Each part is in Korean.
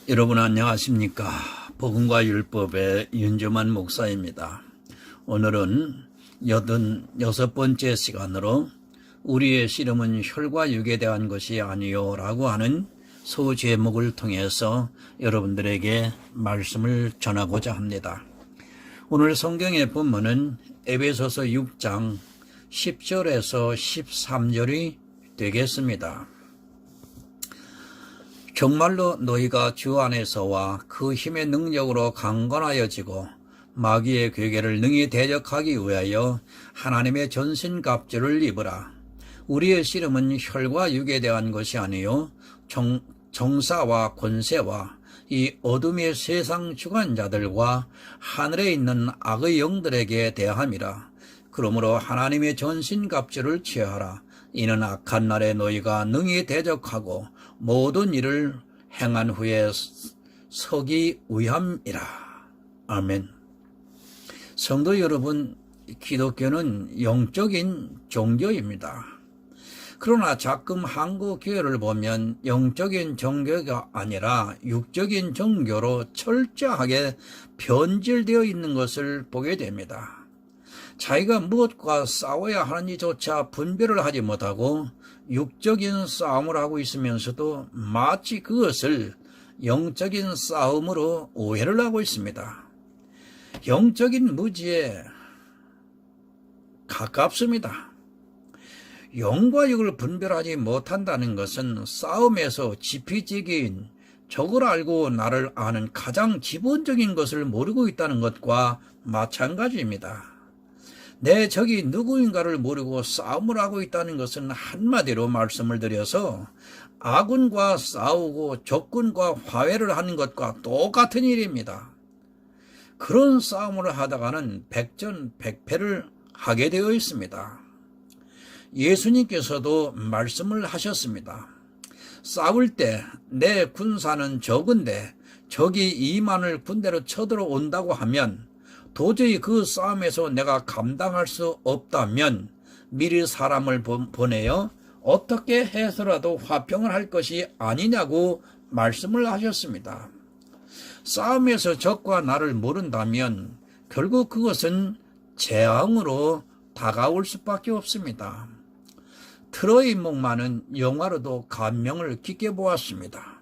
여러분 안녕하십니까? 복음과 율법의 윤주만 목사입니다. 오늘은 86번째 시간으로 우리의 씨름은 혈과 육에 대한 것이 아니요 라고 하는 소제목을 통해서 여러분들에게 말씀을 전하고자 합니다. 오늘 성경의 본문은 에베소서 6장 10절에서 13절이 되겠습니다. 정말로 너희가 주 안에서와 그 힘의 능력으로 강건하여지고 마귀의 괴계를 능히 대적하기 위하여 하나님의 전신갑주를 입으라. 우리의 씨름은 혈과 육에 대한 것이 아니요 정사와 권세와 이 어둠의 세상 주관자들과 하늘에 있는 악의 영들에게 대함이라. 그러므로 하나님의 전신갑주를 취하라. 이는 악한 날에 너희가 능히 대적하고 모든 일을 행한 후에 서기 위함이라. 아멘. 성도 여러분, 기독교는 영적인 종교입니다. 그러나 가끔 한국 교회를 보면 영적인 종교가 아니라 육적인 종교로 철저하게 변질되어 있는 것을 보게 됩니다. 자기가 무엇과 싸워야 하는지조차 분별을 하지 못하고 육적인 싸움을 하고 있으면서도 마치 그것을 영적인 싸움으로 오해를 하고 있습니다. 영적인 무지에 가깝습니다. 영과 육을 분별하지 못한다는 것은 싸움에서 지피지기인 적을 알고 나를 아는 가장 기본적인 것을 모르고 있다는 것과 마찬가지입니다. 내 적이 누구인가를 모르고 싸움을 하고 있다는 것은 한마디로 말씀을 드려서 아군과 싸우고 적군과 화해를 하는 것과 똑같은 일입니다. 그런 싸움을 하다가는 백전백패를 하게 되어 있습니다. 예수님께서도 말씀을 하셨습니다. 싸울 때 내 군사는 적은데 적이 2만을 군대로 쳐들어온다고 하면 도저히 그 싸움에서 내가 감당할 수 없다면 미리 사람을 보내어 어떻게 해서라도 화평을 할 것이 아니냐고 말씀을 하셨습니다. 싸움에서 적과 나를 모른다면 결국 그것은 재앙으로 다가올 수밖에 없습니다. 트로이 목마는 영화로도 감명을 깊게 보았습니다.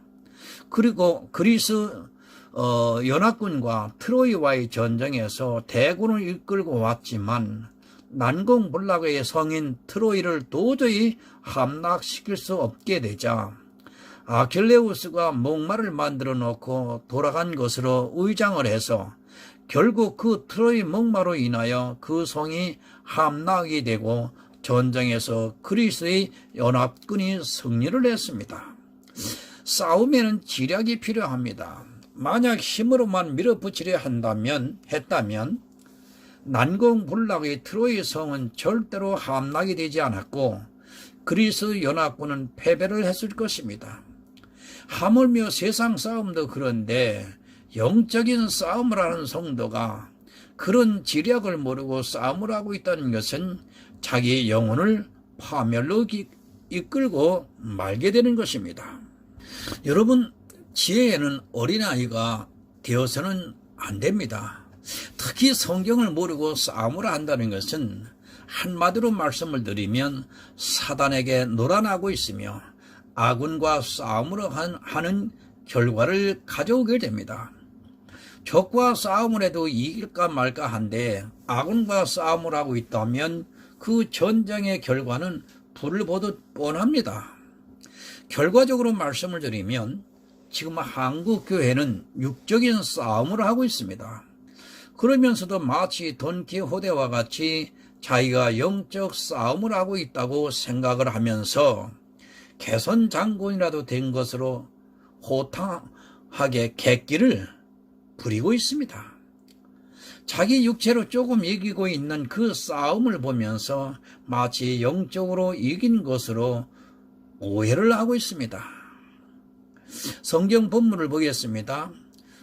그리고 그리스 연합군과 트로이와의 전쟁에서 대군을 이끌고 왔지만 난공불락의 성인 트로이를 도저히 함락시킬 수 없게 되자 아킬레우스가 목마를 만들어 놓고 돌아간 것으로 의장을 해서 결국 그 트로이 목마로 인하여 그 성이 함락이 되고 전쟁에서 그리스의 연합군이 승리를 했습니다. 싸움에는 지략이 필요합니다. 만약 힘으로만 밀어붙이려 했다면 난공불락의 트로이 성은 절대로 함락이 되지 않았고 그리스 연합군은 패배를 했을 것입니다. 하물며 세상 싸움도 그런데 영적인 싸움을 하는 성도가 그런 지략을 모르고 싸움을 하고 있다는 것은 자기 영혼을 파멸로 이끌고 말게 되는 것입니다. 여러분, 지혜에는 어린아이가 되어서는 안 됩니다. 특히 성경을 모르고 싸움을 한다는 것은 한마디로 말씀을 드리면 사단에게 놀아나고 있으며 아군과 싸움을 하는 결과를 가져오게 됩니다. 적과 싸움을 해도 이길까 말까 한데 아군과 싸움을 하고 있다면 그 전쟁의 결과는 불을 보듯 뻔합니다. 결과적으로 말씀을 드리면 지금 한국 교회는 육적인 싸움을 하고 있습니다. 그러면서도 마치 돈키호테와 같이 자기가 영적 싸움을 하고 있다고 생각을 하면서 개선 장군이라도 된 것으로 호탕하게 객기를 부리고 있습니다. 자기 육체로 조금 이기고 있는 그 싸움을 보면서 마치 영적으로 이긴 것으로 오해를 하고 있습니다. 성경 본문을 보겠습니다.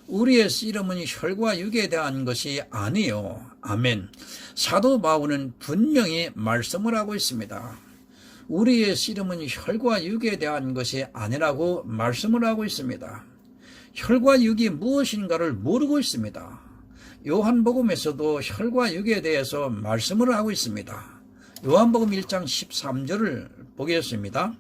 우리의 씨름은 혈과 육에 대한 것이 아니요. 아멘. 사도 바울은 분명히 말씀을 하고 있습니다. 우리의 씨름은 혈과 육에 대한 것이 아니라고 말씀을 하고 있습니다. 혈과 육이 무엇인가를 모르고 있습니다. 요한복음에서도 혈과 육에 대해서 말씀을 하고 있습니다. 요한복음 1장 13절을 보겠습니다.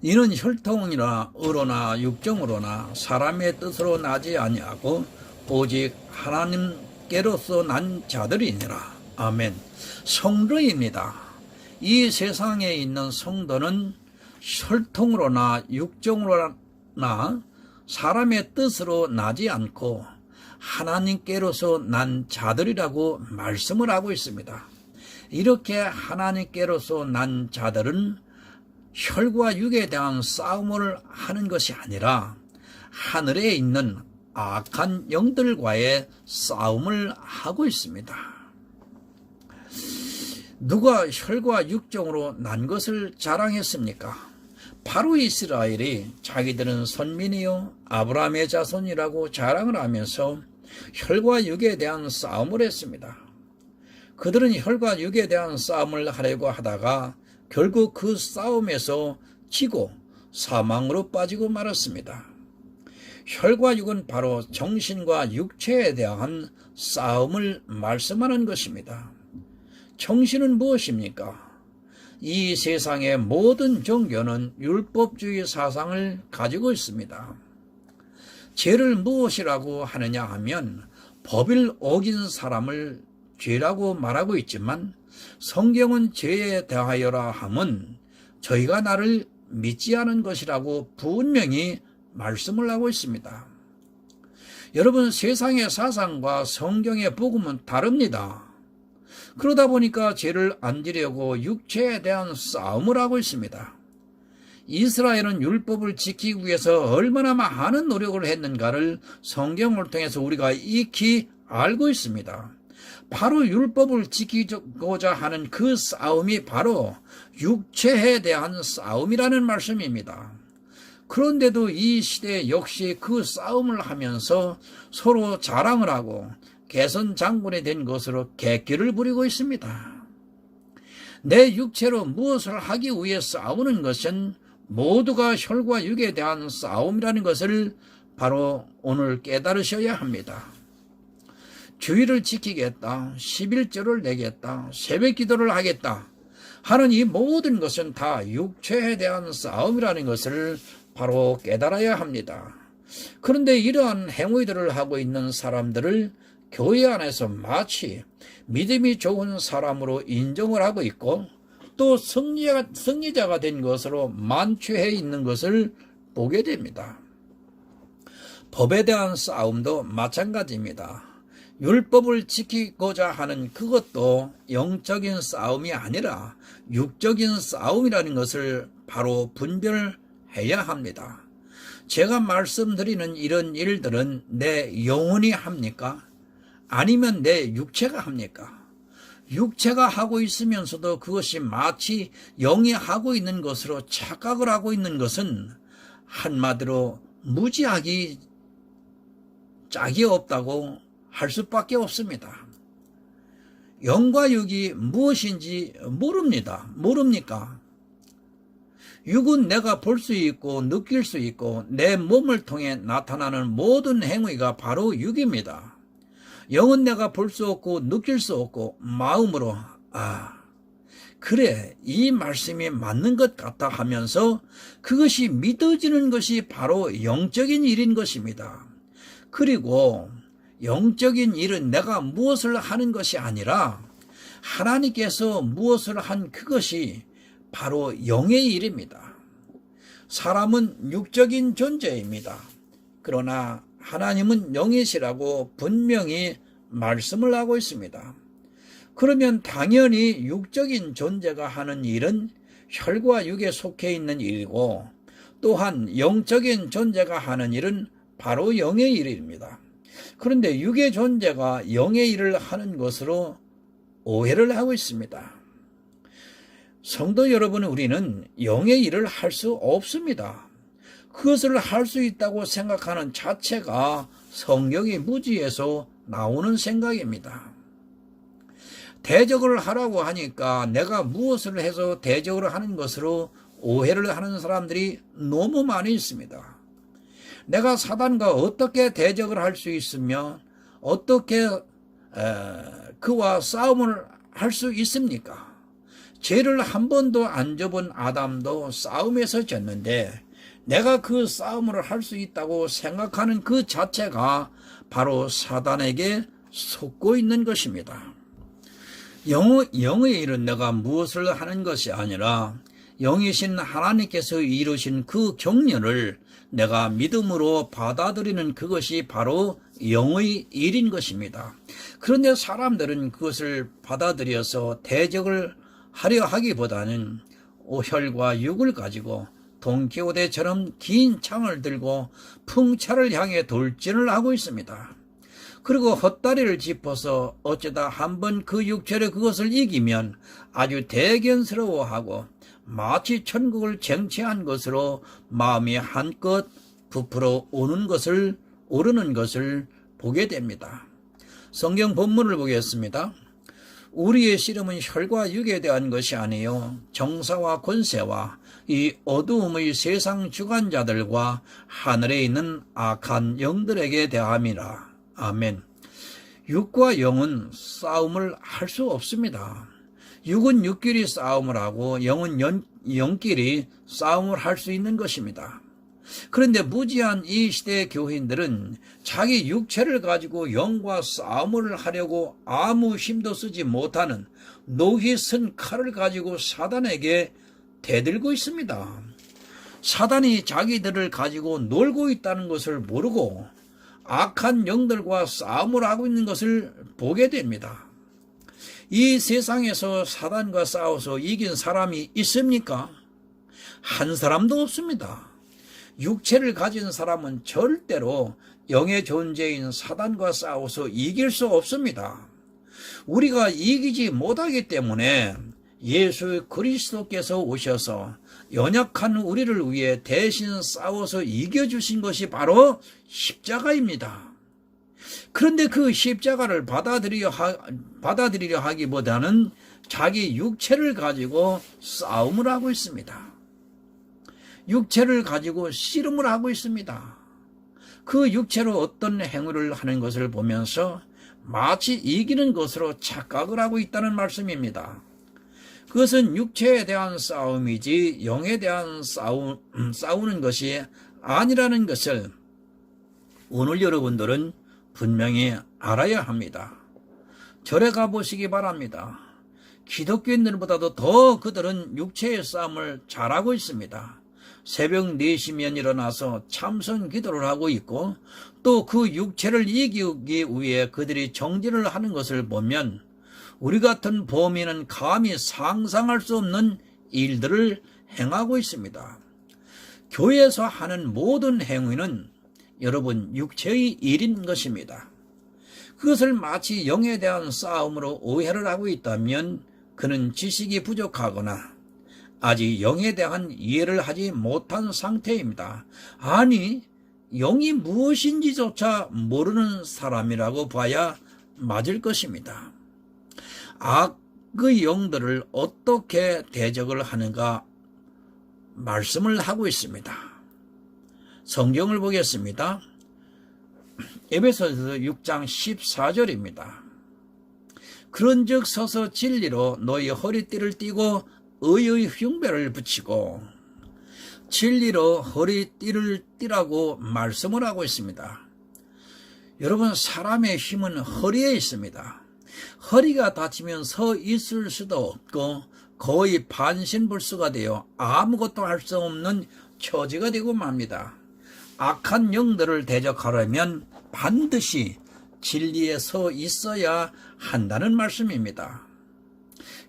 이는 혈통이나 의로나 육정으로나 사람의 뜻으로 나지 아니하고 오직 하나님께로서 난 자들이니라. 아멘. 성도입니다. 이 세상에 있는 성도는 혈통으로나 육정으로나 사람의 뜻으로 나지 않고 하나님께로서 난 자들이라고 말씀을 하고 있습니다. 이렇게 하나님께로서 난 자들은 혈과 육에 대한 싸움을 하는 것이 아니라 하늘에 있는 악한 영들과의 싸움을 하고 있습니다. 누가 혈과 육정으로 난 것을 자랑했습니까? 바로 이스라엘이 자기들은 선민이요 아브라함의 자손이라고 자랑을 하면서 혈과 육에 대한 싸움을 했습니다. 그들은 혈과 육에 대한 싸움을 하려고 하다가 결국 그 싸움에서 지고 사망으로 빠지고 말았습니다. 혈과 육은 바로 정신과 육체에 대한 싸움을 말씀하는 것입니다. 정신은 무엇입니까? 이 세상의 모든 종교는 율법주의 사상을 가지고 있습니다. 죄를 무엇이라고 하느냐 하면 법을 어긴 사람을 죄라고 말하고 있지만 성경은 죄에 대하여라 함은 저희가 나를 믿지 않은 것이라고 분명히 말씀을 하고 있습니다. 여러분, 세상의 사상과 성경의 복음은 다릅니다. 그러다 보니까 죄를 안 지려고 육체에 대한 싸움을 하고 있습니다. 이스라엘은 율법을 지키기 위해서 얼마나 많은 노력을 했는가를 성경을 통해서 우리가 익히 알고 있습니다. 바로 율법을 지키고자 하는 그 싸움이 바로 육체에 대한 싸움이라는 말씀입니다. 그런데도 이 시대 역시 그 싸움을 하면서 서로 자랑을 하고 개선장군이 된 것으로 객기를 부리고 있습니다. 내 육체로 무엇을 하기 위해 싸우는 것은 모두가 혈과 육에 대한 싸움이라는 것을 바로 오늘 깨달으셔야 합니다. 주의를 지키겠다, 11조를 내겠다, 새벽 기도를 하겠다 하는 이 모든 것은 다 육체에 대한 싸움이라는 것을 바로 깨달아야 합니다. 그런데 이러한 행위들을 하고 있는 사람들을 교회 안에서 마치 믿음이 좋은 사람으로 인정을 하고 있고 또 승리자가 된 것으로 만취해 있는 것을 보게 됩니다. 법에 대한 싸움도 마찬가지입니다. 율법을 지키고자 하는 그것도 영적인 싸움이 아니라 육적인 싸움이라는 것을 바로 분별해야 합니다. 제가 말씀드리는 이런 일들은 내 영혼이 합니까? 아니면 내 육체가 합니까? 육체가 하고 있으면서도 그것이 마치 영이 하고 있는 것으로 착각을 하고 있는 것은 한마디로 무지하기 짝이 없다고 할 수밖에 없습니다. 영과 육이 무엇인지 모릅니까? 육은 내가 볼 수 있고 느낄 수 있고 내 몸을 통해 나타나는 모든 행위가 바로 육입니다. 영은 내가 볼 수 없고 느낄 수 없고 마음으로 그래, 이 말씀이 맞는 것 같다 하면서 그것이 믿어지는 것이 바로 영적인 일인 것입니다. 그리고 영적인 일은 내가 무엇을 하는 것이 아니라 하나님께서 무엇을 한 그것이 바로 영의 일입니다. 사람은 육적인 존재입니다. 그러나 하나님은 영이시라고 분명히 말씀을 하고 있습니다. 그러면 당연히 육적인 존재가 하는 일은 혈과 육에 속해 있는 일이고 또한 영적인 존재가 하는 일은 바로 영의 일입니다. 그런데 육의 존재가 영의 일을 하는 것으로 오해를 하고 있습니다. 성도 여러분, 우리는 영의 일을 할 수 없습니다. 그것을 할 수 있다고 생각하는 자체가 성경의 무지에서 나오는 생각입니다. 대적을 하라고 하니까 내가 무엇을 해서 대적을 하는 것으로 오해를 하는 사람들이 너무 많이 있습니다. 내가 사단과 어떻게 대적을 할 수 있으며 어떻게 그와 싸움을 할 수 있습니까? 죄를 한 번도 안 접은 아담도 싸움에서 졌는데 내가 그 싸움을 할 수 있다고 생각하는 그 자체가 바로 사단에게 속고 있는 것입니다. 영의 일은 내가 무엇을 하는 것이 아니라 영이신 하나님께서 이루신 그 경륜을 내가 믿음으로 받아들이는 그것이 바로 영의 일인 것입니다. 그런데 사람들은 그것을 받아들여서 대적을 하려 하기보다는 오혈과 육을 가지고 돈키호테처럼 긴 창을 들고 풍차를 향해 돌진을 하고 있습니다. 그리고 헛다리를 짚어서 어쩌다 한번 그 육체로 그것을 이기면 아주 대견스러워하고 마치 천국을 쟁취한 것으로 마음이 한껏 부풀어 오르는 것을 보게 됩니다. 성경 본문을 보겠습니다. 우리의 씨름은 혈과 육에 대한 것이 아니요 정사와 권세와 이 어두움의 세상 주관자들과 하늘에 있는 악한 영들에게 대함이라. 아멘. 육과 영은 싸움을 할 수 없습니다. 육은 육끼리 싸움을 하고 영은 영끼리 싸움을 할 수 있는 것입니다. 그런데 무지한 이 시대의 교인들은 자기 육체를 가지고 영과 싸움을 하려고 아무 힘도 쓰지 못하는 녹이 쓴 칼을 가지고 사단에게 대들고 있습니다. 사단이 자기들을 가지고 놀고 있다는 것을 모르고 악한 영들과 싸움을 하고 있는 것을 보게 됩니다. 이 세상에서 사단과 싸워서 이긴 사람이 있습니까? 한 사람도 없습니다. 육체를 가진 사람은 절대로 영의 존재인 사단과 싸워서 이길 수 없습니다. 우리가 이기지 못하기 때문에 예수 그리스도께서 오셔서 연약한 우리를 위해 대신 싸워서 이겨주신 것이 바로 십자가입니다. 그런데 그 십자가를 받아들이려 하기보다는 자기 육체를 가지고 싸움을 하고 있습니다. 육체를 가지고 씨름을 하고 있습니다. 그 육체로 어떤 행위를 하는 것을 보면서 마치 이기는 것으로 착각을 하고 있다는 말씀입니다. 그것은 육체에 대한 싸움이지 영에 대한 싸우는 것이 아니라는 것을 오늘 여러분들은 분명히 알아야 합니다. 절에 가보시기 바랍니다. 기독교인들보다도 더 그들은 육체의 싸움을 잘하고 있습니다. 새벽 4시면 일어나서 참선 기도를 하고 있고 또 그 육체를 이기기 위해 그들이 정진을 하는 것을 보면 우리 같은 범인은 감히 상상할 수 없는 일들을 행하고 있습니다. 교회에서 하는 모든 행위는 여러분 육체의 일인 것입니다. 그것을 마치 영에 대한 싸움으로 오해를 하고 있다면 그는 지식이 부족하거나 아직 영에 대한 이해를 하지 못한 상태입니다. 아니, 영이 무엇인지조차 모르는 사람이라고 봐야 맞을 것입니다. 악의 영들을 어떻게 대적을 하는가 말씀을 하고 있습니다. 성경을 보겠습니다. 에베소서 6장 14절입니다. 그런즉 서서 진리로 너희 허리띠를 띠고 의의 흉배를 붙이고, 진리로 허리띠를 띠라고 말씀을 하고 있습니다. 여러분, 사람의 힘은 허리에 있습니다. 허리가 다치면 서 있을 수도 없고 거의 반신불수가 되어 아무것도 할 수 없는 처지가 되고 맙니다. 악한 영들을 대적하려면 반드시 진리에 서 있어야 한다는 말씀입니다.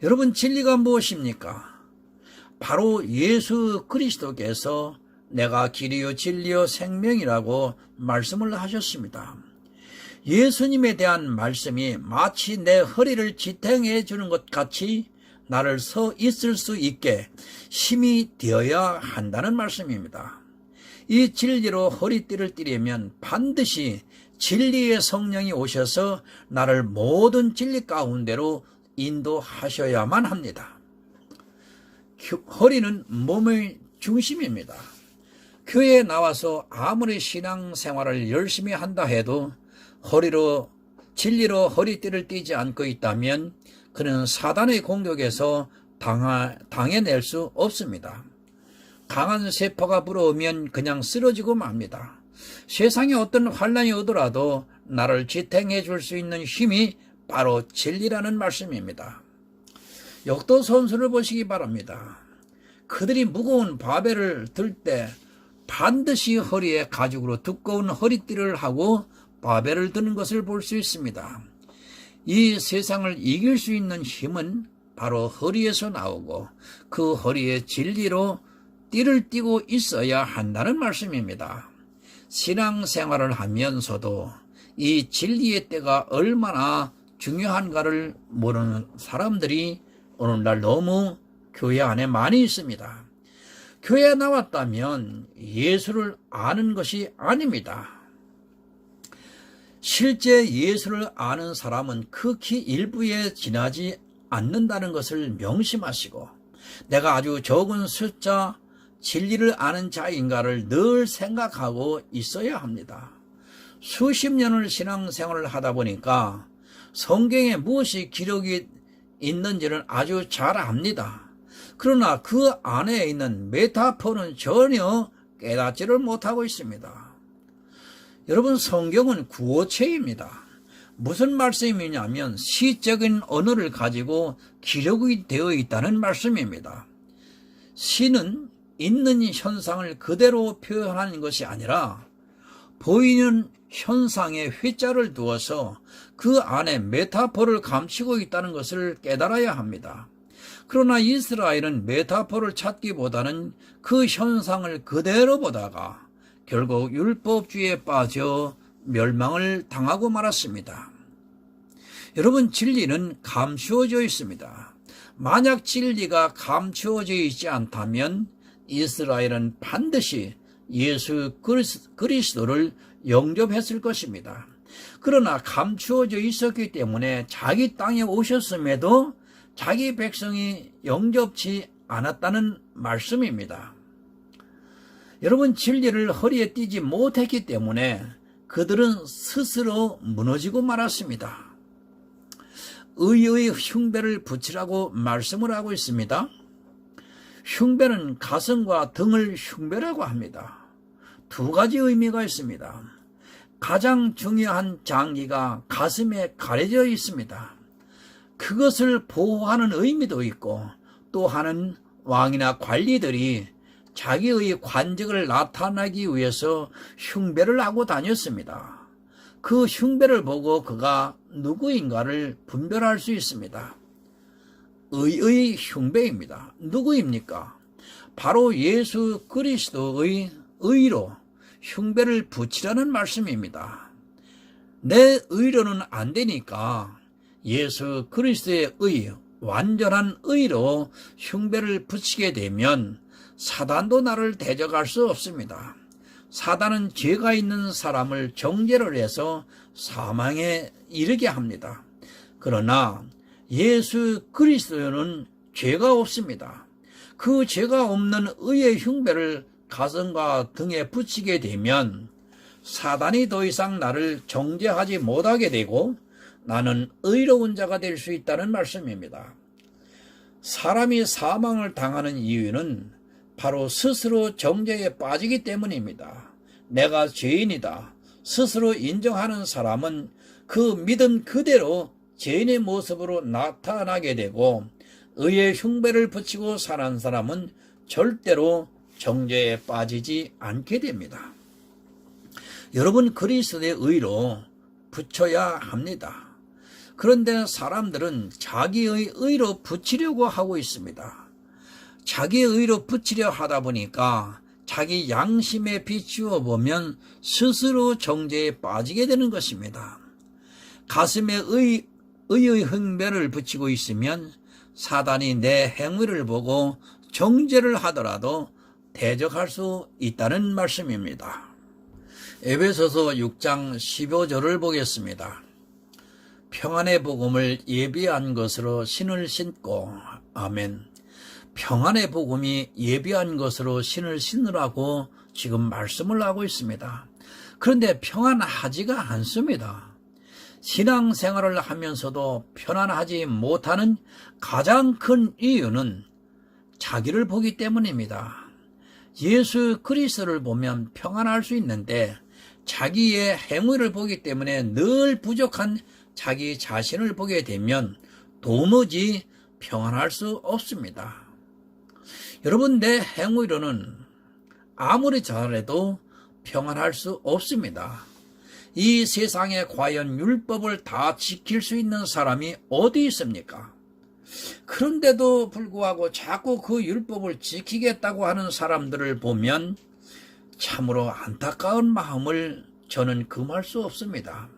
여러분, 진리가 무엇입니까? 바로 예수 그리스도께서 내가 길이요 진리요 생명이라고 말씀을 하셨습니다. 예수님에 대한 말씀이 마치 내 허리를 지탱해 주는 것 같이 나를 서 있을 수 있게 힘이 되어야 한다는 말씀입니다. 이 진리로 허리띠를 띠려면 반드시 진리의 성령이 오셔서 나를 모든 진리 가운데로 인도하셔야만 합니다. 허리는 몸의 중심입니다. 교회에 나와서 아무리 신앙생활을 열심히 한다 해도 진리로 허리띠를 띠지 않고 있다면 그는 사단의 공격에서 당해낼 수 없습니다. 강한 세포가 불어오면 그냥 쓰러지고 맙니다. 세상에 어떤 환란이 오더라도 나를 지탱해 줄 수 있는 힘이 바로 진리라는 말씀입니다. 역도 선수를 보시기 바랍니다. 그들이 무거운 바벨을 들 때 반드시 허리에 가죽으로 두꺼운 허리띠를 하고 바벨을 드는 것을 볼 수 있습니다. 이 세상을 이길 수 있는 힘은 바로 허리에서 나오고 그 허리에 진리로 띠를 띠고 있어야 한다는 말씀입니다. 신앙생활을 하면서도 이 진리의 때가 얼마나 중요한가를 모르는 사람들이 오늘날 너무 교회 안에 많이 있습니다. 교회에 나왔다면 예수를 아는 것이 아닙니다. 실제 예수를 아는 사람은 극히 일부에 지나지 않는다는 것을 명심하시고 내가 아주 적은 숫자 진리를 아는 자인가를 늘 생각하고 있어야 합니다. 수십 년을 신앙생활을 하다 보니까 성경에 무엇이 기록이 있는지는 아주 잘 압니다. 그러나 그 안에 있는 메타포는 전혀 깨닫지를 못하고 있습니다. 여러분, 성경은 구어체입니다. 무슨 말씀이냐면 시적인 언어를 가지고 기록이 되어 있다는 말씀입니다. 시는 있는 현상을 그대로 표현하는 것이 아니라 보이는 현상에 회자를 두어서 그 안에 메타포를 감추고 있다는 것을 깨달아야 합니다. 그러나 이스라엘은 메타포를 찾기보다는 그 현상을 그대로 보다가 결국 율법주의에 빠져 멸망을 당하고 말았습니다. 여러분, 진리는 감추어져 있습니다. 만약 진리가 감추어져 있지 않다면 이스라엘은 반드시 예수 그리스도를 영접했을 것입니다. 그러나 감추어져 있었기 때문에 자기 땅에 오셨음에도 자기 백성이 영접치 않았다는 말씀입니다. 여러분, 진리를 허리에 띠지 못했기 때문에 그들은 스스로 무너지고 말았습니다. 의의 흉배를 붙이라고 말씀을 하고 있습니다. 흉배는 가슴과 등을 흉배라고 합니다. 두 가지 의미가 있습니다. 가장 중요한 장기가 가슴에 가려져 있습니다. 그것을 보호하는 의미도 있고 또 하나는 왕이나 관리들이 자기의 관직을 나타내기 위해서 흉배를 하고 다녔습니다. 그 흉배를 보고 그가 누구인가를 분별할 수 있습니다. 의의 흉배입니다. 누구입니까? 바로 예수 그리스도의 의로 흉배를 붙이라는 말씀입니다. 내 의로는 안 되니까 예수 그리스도의 의, 완전한 의로 흉배를 붙이게 되면 사단도 나를 대적할 수 없습니다. 사단은 죄가 있는 사람을 정죄를 해서 사망에 이르게 합니다. 그러나 예수 그리스도는 죄가 없습니다. 그 죄가 없는 의의 흉배를 가슴과 등에 붙이게 되면 사단이 더 이상 나를 정죄하지 못하게 되고 나는 의로운 자가 될 수 있다는 말씀입니다. 사람이 사망을 당하는 이유는 바로 스스로 정죄에 빠지기 때문입니다. 내가 죄인이다 스스로 인정하는 사람은 그 믿음 그대로 죄인의 모습으로 나타나게 되고 의의 흉배를 붙이고 사는 사람은 절대로 정죄에 빠지지 않게 됩니다. 여러분, 그리스도의 의로 붙여야 합니다. 그런데 사람들은 자기의 의로 붙이려고 하고 있습니다. 자기의 의로 붙이려 하다 보니까 자기 양심에 비추어 보면 스스로 정죄에 빠지게 되는 것입니다. 가슴에 의의 흉배를 붙이고 있으면 사단이 내 행위를 보고 정죄를 하더라도 대적할 수 있다는 말씀입니다. 에베소서 6장 15절을 보겠습니다. 평안의 복음을 예비한 것으로 신을 신고, 아멘. 평안의 복음이 예비한 것으로 신을 신으라고 지금 말씀을 하고 있습니다. 그런데 평안하지가 않습니다. 신앙생활을 하면서도 편안하지 못하는 가장 큰 이유는 자기를 보기 때문입니다. 예수 그리스도를 보면 평안할 수 있는데 자기의 행위를 보기 때문에 늘 부족한 자기 자신을 보게 되면 도무지 평안할 수 없습니다. 여러분, 내 행위로는 아무리 잘해도 평안할 수 없습니다. 이 세상에 과연 율법을 다 지킬 수 있는 사람이 어디 있습니까? 그런데도 불구하고 자꾸 그 율법을 지키겠다고 하는 사람들을 보면 참으로 안타까운 마음을 저는 금할 수 없습니다.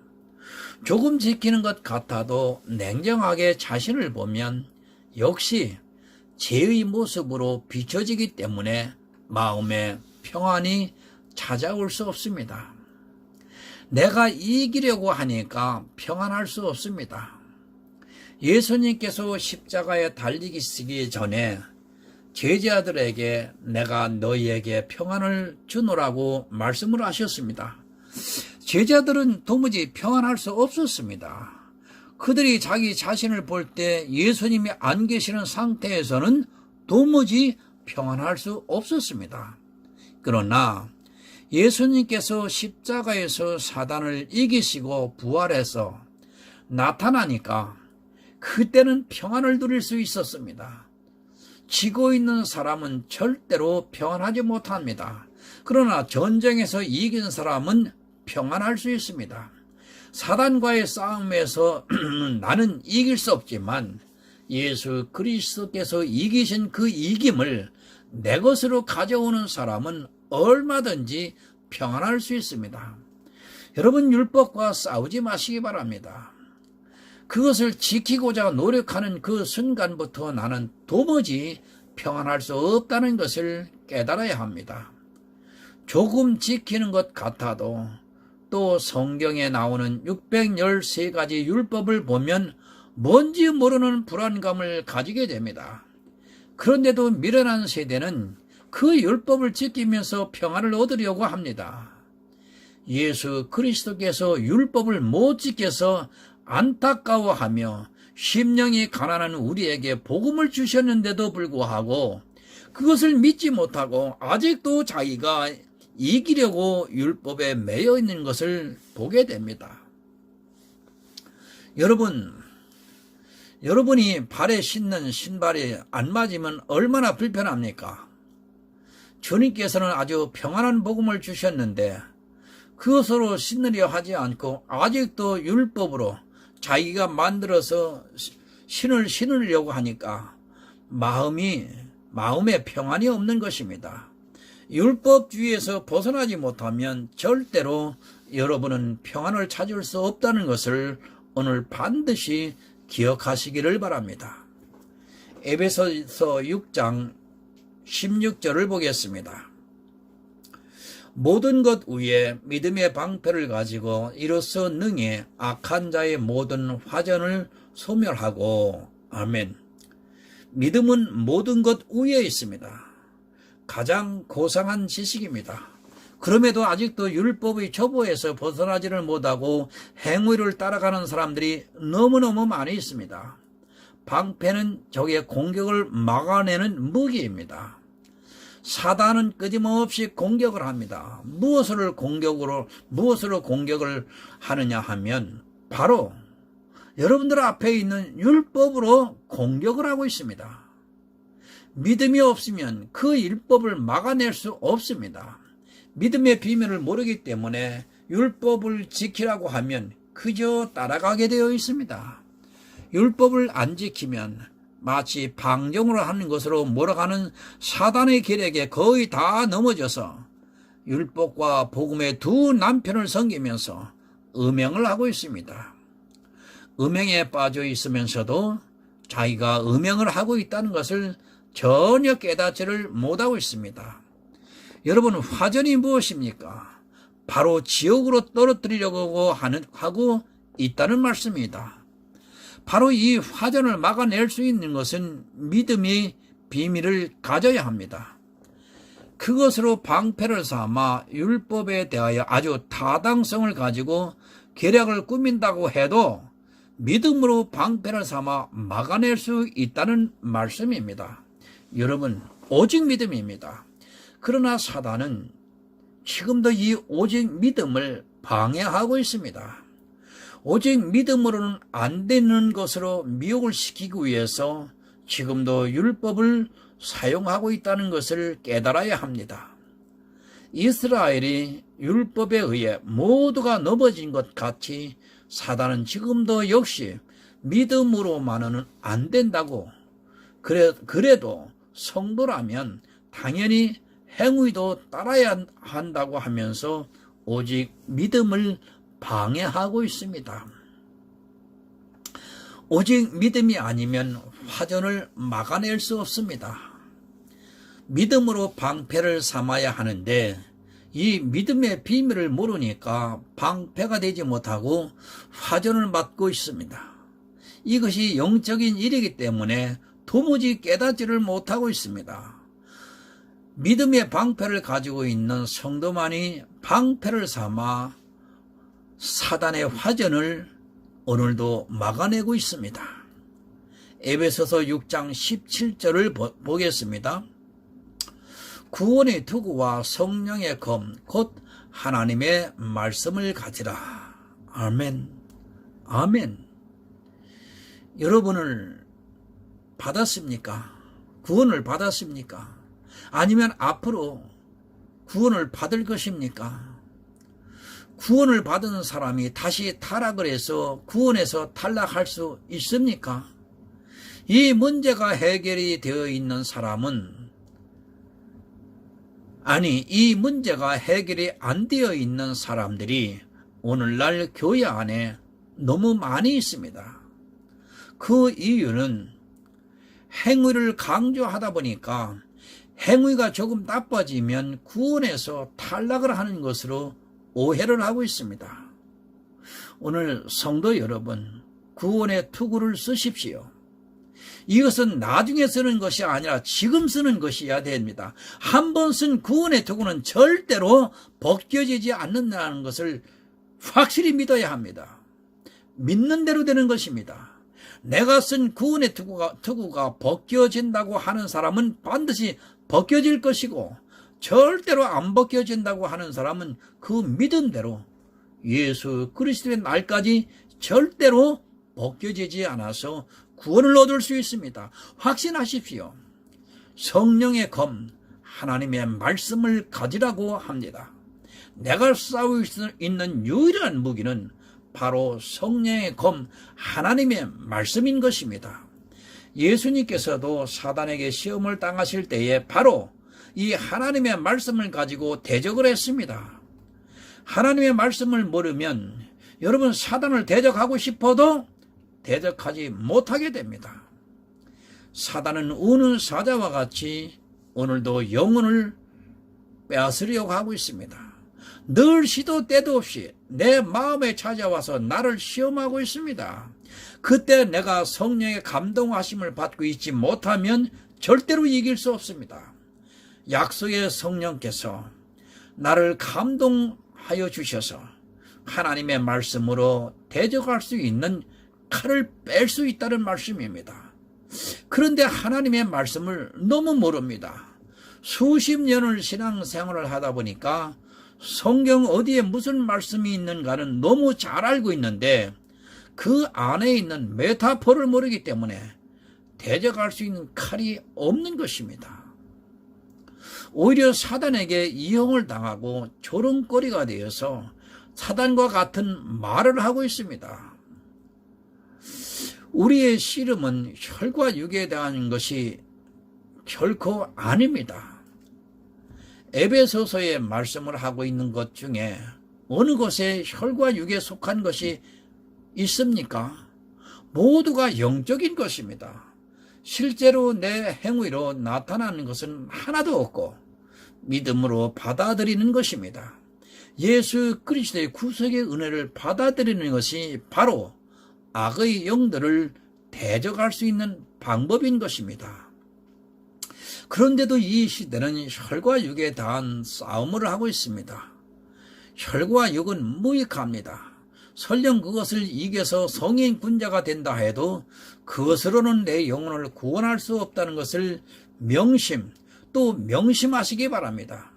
조금 지키는 것 같아도 냉정하게 자신을 보면 역시 죄의 모습으로 비춰지기 때문에 마음에 평안이 찾아올 수 없습니다. 내가 이기려고 하니까 평안할 수 없습니다. 예수님께서 십자가에 달리시기 전에 제자들에게 내가 너희에게 평안을 주노라고 말씀을 하셨습니다. 제자들은 도무지 평안할 수 없었습니다. 그들이 자기 자신을 볼 때 예수님이 안 계시는 상태에서는 도무지 평안할 수 없었습니다. 그러나 예수님께서 십자가에서 사단을 이기시고 부활해서 나타나니까 그때는 평안을 누릴 수 있었습니다. 지고 있는 사람은 절대로 평안하지 못합니다. 그러나 전쟁에서 이긴 사람은 평안할 수 있습니다. 사단과의 싸움에서 나는 이길 수 없지만 예수 그리스도께서 이기신 그 이김을 내 것으로 가져오는 사람은 얼마든지 평안할 수 있습니다. 여러분, 율법과 싸우지 마시기 바랍니다. 그것을 지키고자 노력하는 그 순간부터 나는 도무지 평안할 수 없다는 것을 깨달아야 합니다. 조금 지키는 것 같아도 또 성경에 나오는 613가지 율법을 보면 뭔지 모르는 불안감을 가지게 됩니다. 그런데도 미련한 세대는 그 율법을 지키면서 평안을 얻으려고 합니다. 예수 그리스도께서 율법을 못 지켜서 안타까워하며 심령이 가난한 우리에게 복음을 주셨는데도 불구하고 그것을 믿지 못하고 아직도 자기가 이기려고 율법에 매여 있는 것을 보게 됩니다. 여러분이 발에 신는 신발이 안 맞으면 얼마나 불편합니까? 주님께서는 아주 평안한 복음을 주셨는데 그것으로 신으려 하지 않고 아직도 율법으로 자기가 만들어서 신을 신으려고 하니까 마음에 평안이 없는 것입니다. 율법주의에서 벗어나지 못하면 절대로 여러분은 평안을 찾을 수 없다는 것을 오늘 반드시 기억하시기를 바랍니다. 에베소서 6장 16절을 보겠습니다. 모든 것 위에 믿음의 방패를 가지고 이로써 능히 악한 자의 모든 화전을 소멸하고. 아멘. 믿음은 모든 것 위에 있습니다. 가장 고상한 지식입니다. 그럼에도 아직도 율법의 초보에서 벗어나지를 못하고 행위를 따라가는 사람들이 너무너무 많이 있습니다. 방패는 적의 공격을 막아내는 무기입니다. 사단은 끊임없이 공격을 합니다. 무엇으로 공격을 하느냐 하면 바로 여러분들 앞에 있는 율법으로 공격을 하고 있습니다. 믿음이 없으면 그 율법을 막아낼 수 없습니다. 믿음의 비밀을 모르기 때문에 율법을 지키라고 하면 그저 따라가게 되어 있습니다. 율법을 안 지키면 마치 방종으로 하는 것으로 몰아가는 사단의 계략에 거의 다 넘어져서 율법과 복음의 두 남편을 섬기면서 음행을 하고 있습니다. 음행에 빠져 있으면서도 자기가 음행을 하고 있다는 것을 전혀 깨닫지를 못하고 있습니다. 여러분, 화전이 무엇입니까? 바로 지옥으로 떨어뜨리려고 하고 있다는 말씀입니다. 바로 이 화전을 막아낼 수 있는 것은 믿음의 비밀을 가져야 합니다. 그것으로 방패를 삼아 율법에 대하여 아주 타당성을 가지고 계략을 꾸민다고 해도 믿음으로 방패를 삼아 막아낼 수 있다는 말씀입니다. 여러분, 오직 믿음입니다. 그러나 사단은 지금도 이 오직 믿음을 방해하고 있습니다. 오직 믿음으로는 안 되는 것으로 미혹을 시키기 위해서 지금도 율법을 사용하고 있다는 것을 깨달아야 합니다. 이스라엘이 율법에 의해 모두가 넘어진 것 같이 사단은 지금도 역시 믿음으로만은 안 된다고, 그래도 성도라면 당연히 행위도 따라야 한다고 하면서 오직 믿음을 방해하고 있습니다. 오직 믿음이 아니면 화전을 막아낼 수 없습니다. 믿음으로 방패를 삼아야 하는데 이 믿음의 비밀을 모르니까 방패가 되지 못하고 화전을 맞고 있습니다. 이것이 영적인 일이기 때문에 도무지 깨닫지를 못하고 있습니다. 믿음의 방패를 가지고 있는 성도만이 방패를 삼아 사단의 화전을 오늘도 막아내고 있습니다. 에베소서 6장 17절을 보겠습니다. 구원의 투구와 성령의 검 곧 하나님의 말씀을 가지라. 아멘. 아멘. 여러분을 받았습니까? 구원을 받았습니까? 아니면 앞으로 구원을 받을 것입니까? 구원을 받은 사람이 다시 타락을 해서 구원에서 탈락할 수 있습니까? 이 문제가 해결이 되어 있는 사람은, 이 문제가 해결이 안 되어 있는 사람들이 오늘날 교회 안에 너무 많이 있습니다. 그 이유는 행위를 강조하다 보니까 행위가 조금 나빠지면 구원에서 탈락을 하는 것으로 오해를 하고 있습니다. 오늘 성도 여러분, 구원의 투구를 쓰십시오. 이것은 나중에 쓰는 것이 아니라 지금 쓰는 것이어야 됩니다. 한 번 쓴 구원의 투구는 절대로 벗겨지지 않는다는 것을 확실히 믿어야 합니다. 믿는 대로 되는 것입니다. 내가 쓴 구원의 투구가 벗겨진다고 하는 사람은 반드시 벗겨질 것이고, 절대로 안 벗겨진다고 하는 사람은 그 믿음대로 예수 그리스도의 날까지 절대로 벗겨지지 않아서 구원을 얻을 수 있습니다. 확신하십시오. 성령의 검, 하나님의 말씀을 가지라고 합니다. 내가 싸우고 있는 유일한 무기는 바로 성령의 검, 하나님의 말씀인 것입니다. 예수님께서도 사단에게 시험을 당하실 때에 바로 이 하나님의 말씀을 가지고 대적을 했습니다. 하나님의 말씀을 모르면 여러분 사단을 대적하고 싶어도 대적하지 못하게 됩니다. 사단은 우는 사자와 같이 오늘도 영혼을 빼앗으려고 하고 있습니다. 늘 시도 때도 없이 내 마음에 찾아와서 나를 시험하고 있습니다. 그때 내가 성령의 감동하심을 받고 있지 못하면 절대로 이길 수 없습니다. 약속의 성령께서 나를 감동하여 주셔서 하나님의 말씀으로 대적할 수 있는 칼을 뺄 수 있다는 말씀입니다. 그런데 하나님의 말씀을 너무 모릅니다. 수십 년을 신앙생활을 하다 보니까 성경 어디에 무슨 말씀이 있는가는 너무 잘 알고 있는데 그 안에 있는 메타포를 모르기 때문에 대적할 수 있는 칼이 없는 것입니다. 오히려 사단에게 이용을 당하고 조롱거리가 되어서 사단과 같은 말을 하고 있습니다. 우리의 씨름은 혈과 육에 대한 것이 결코 아닙니다. 에베소서의 말씀을 하고 있는 것 중에 어느 곳에 혈과 육에 속한 것이 있습니까? 모두가 영적인 것입니다. 실제로 내 행위로 나타나는 것은 하나도 없고 믿음으로 받아들이는 것입니다. 예수 그리스도의 구속의 은혜를 받아들이는 것이 바로 악의 영들을 대적할 수 있는 방법인 것입니다. 그런데도 이 시대는 혈과 육에 대한 싸움을 하고 있습니다. 혈과 육은 무익합니다. 설령 그것을 이겨서 성인 군자가 된다 해도 그것으로는 내 영혼을 구원할 수 없다는 것을 명심하시기 바랍니다.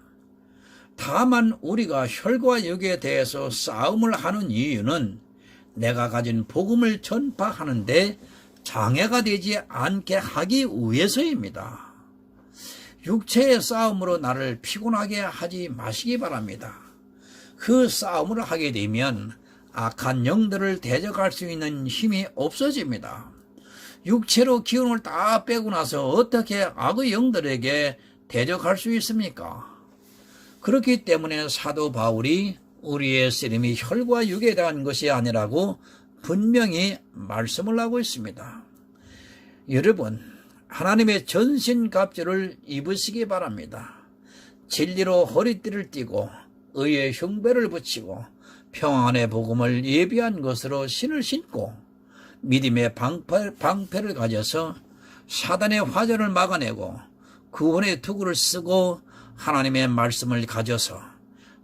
다만 우리가 혈과 육에 대해서 싸움을 하는 이유는 내가 가진 복음을 전파하는데 장애가 되지 않게 하기 위해서입니다. 육체의 싸움으로 나를 피곤하게 하지 마시기 바랍니다. 그 싸움을 하게 되면 악한 영들을 대적할 수 있는 힘이 없어집니다. 육체로 기운을 다 빼고 나서 어떻게 악의 영들에게 대적할 수 있습니까? 그렇기 때문에 사도 바울이 우리의 쓰림이 혈과 육에 대한 것이 아니라고 분명히 말씀을 하고 있습니다. 여러분, 하나님의 전신갑주를 입으시기 바랍니다. 진리로 허리띠를 띠고 의의 흉배를 붙이고 평안의 복음을 예비한 것으로 신을 신고 믿음의 방패를 가져서 사단의 화전을 막아내고 구원의 투구를 쓰고 하나님의 말씀을 가져서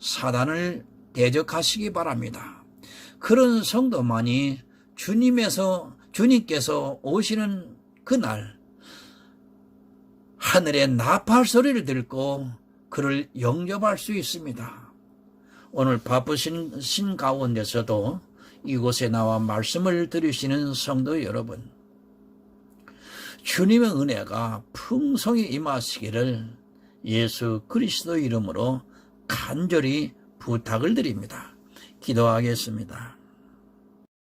사단을 대적하시기 바랍니다. 그런 성도만이 주님께서 오시는 그날 하늘의 나팔 소리를 듣고 그를 영접할 수 있습니다. 오늘 바쁘신 가운데서도 이곳에 나와 말씀을 들으시는 성도 여러분, 주님의 은혜가 풍성히 임하시기를 예수 그리스도 이름으로 간절히 부탁을 드립니다. 기도하겠습니다.